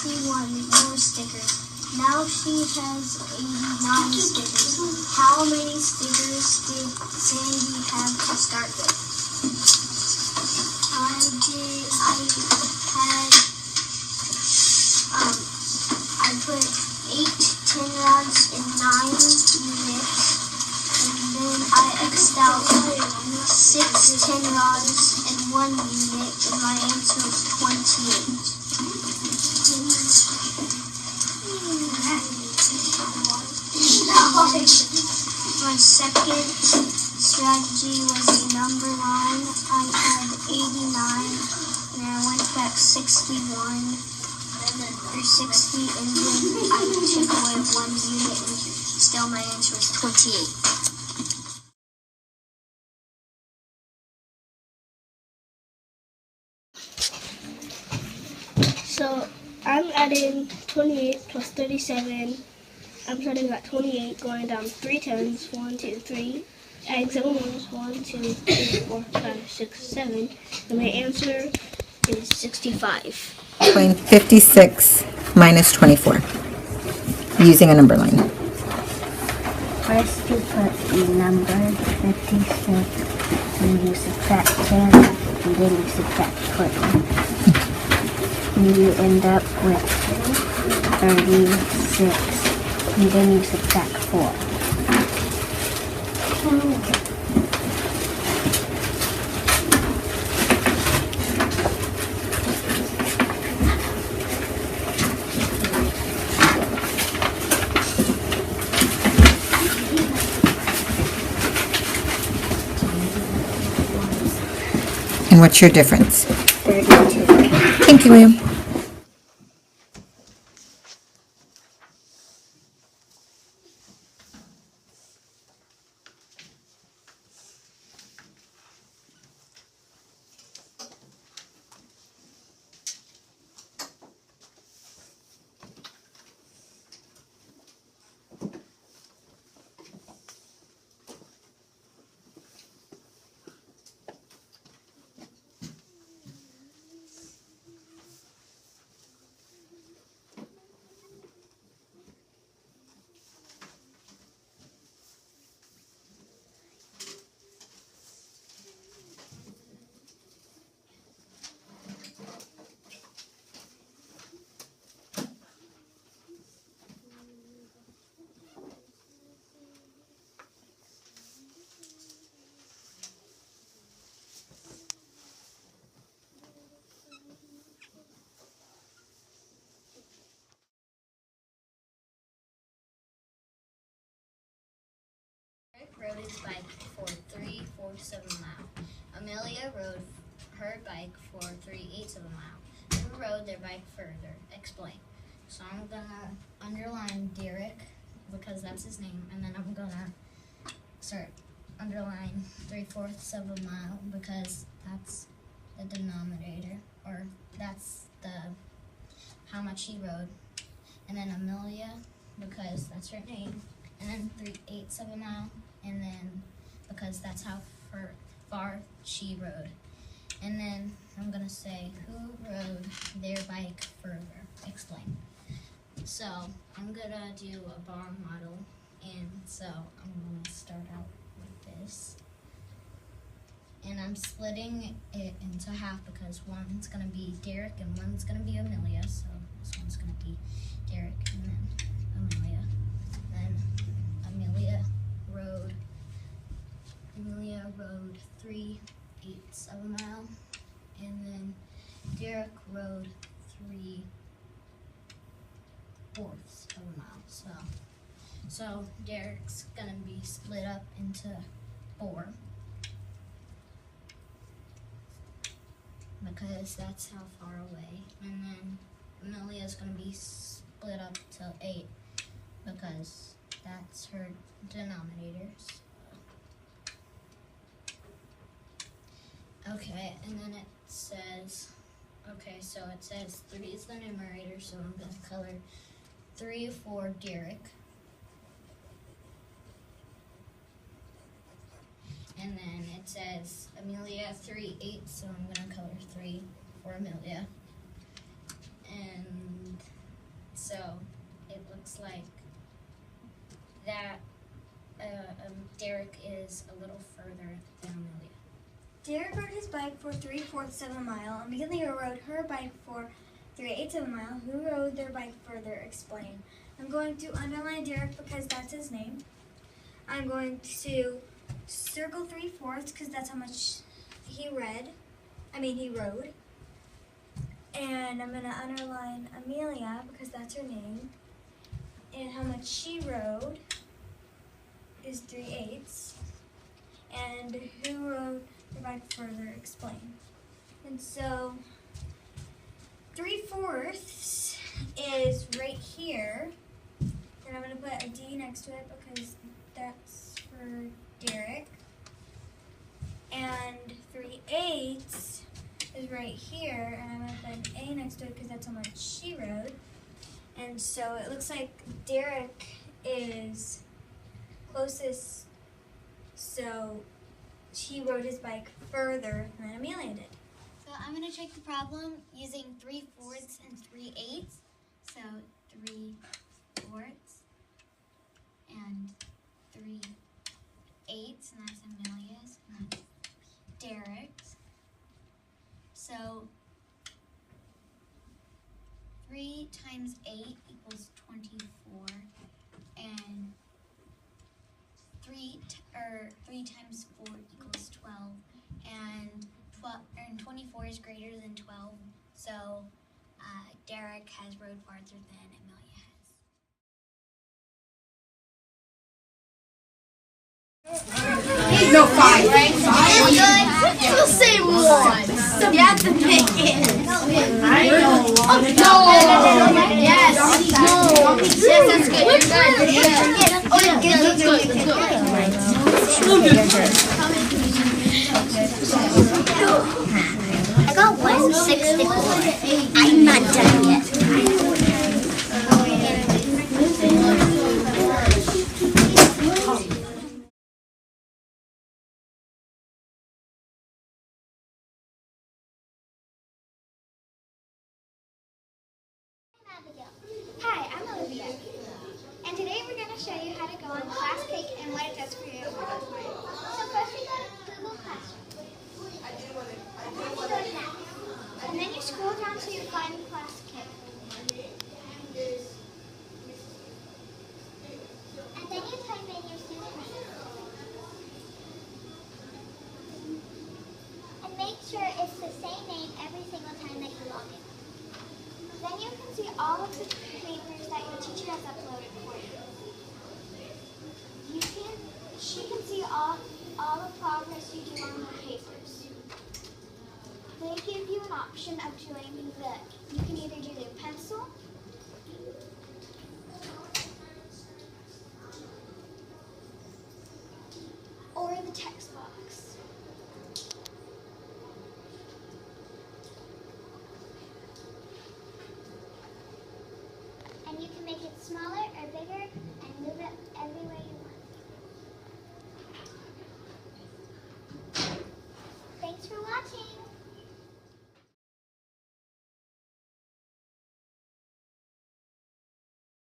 61 more stickers. Now she has 89 stickers. How many stickers did Sandy have to start with? I put 8 10 rods in 9 units, and then I X'd out 6 10 rods in 1 unit, and my answer was 28. My second strategy was a number line. I had 89, and I went back 61 or 60, and then I took away 1 unit, and still my answer was 28. So I'm adding 28 plus 37. I'm starting at 28, going down 3 tens, 1, 2, 3. Adding 7 ones, 1, 2, 3, 4, 5, 6, 7. And my answer is 65. Explain 56 minus 24 using a number line. First you put the number 56, and you subtract 10, and then you subtract 20. And you end up with 36. And then you subtract 4. And what's your difference? 32. Thank you, William. Derek rode his bike for 3/4 mile. Amelia rode her bike for 3/8 mile. Who rode their bike further? Explain. So I'm gonna underline Derek because that's his name, and then I'm gonna underline 3/4 mile because that's the denominator, or that's how much he rode. And then Amelia because that's her name. And then 3/8 mile, and then because that's how far she rode. And then I'm gonna say who rode their bike further. Explain. So I'm gonna do a bar model, and so I'm gonna start out with this. And I'm splitting it into half because one's gonna be Derek and one's gonna be Amelia. So this one's gonna be Derek and then Amelia. Then Amelia rode 3/8 mile, and then Derek rode 3/4 mile. So Derek's gonna be split up into 4 because that's how far away, and then Amelia's gonna be split up to 8 because that's her denominators. Okay, and then it says, so it says 3 is the numerator, so I'm going to color 3 for Derek. And then it says Amelia 3/8, so I'm going to color 3 for Amelia. And So it looks like that Derek is a little further than Amelia. Derek rode his bike for 3/4 of a mile. Amelia rode her bike for 3/8 of a mile. Who rode their bike further? Explain. I'm going to underline Derek because that's his name. I'm going to circle 3/4 because that's how much he rode. And I'm going to underline Amelia because that's her name. And how much she rode is 3/8. And who rode the bike further? Explain. And so 3/4 is right here. And I'm going to put a D next to it because that's for Derek. And 3/8 is right here. And I'm going to put an A next to it because that's how much she rode. And so it looks like Derek is closest, so he rode his bike further than Amelia did. So I'm going to check the problem using 3/4 and 3/8. So 3/4 and 3/8, and that's Amelia's, and that's Derek's. So 3 times 8 equals 24, and 3 times 4 equals 12, and 24 is greater than 12, so Derek has rode farther than Amelia has. No, 5. We'll say 1. You have to pick it. I know. No. Yes. No. Yes, that's good. You're good. Oh, yeah. Let's go. I got 164. I'm not done yet. Hi, I'm Olivia, and today we're going to show you how to go on Class Cake and what it does for your homework. So first we go to Google Classroom. Then you go to that, and then you scroll down to your Find Class Cake. And then you type in your student name. And make sure it's the same name every single time that you log in. Then you can see all of the papers that your teacher has uploaded for you. She can see all the progress you do on the papers. They give you an option of doing you can either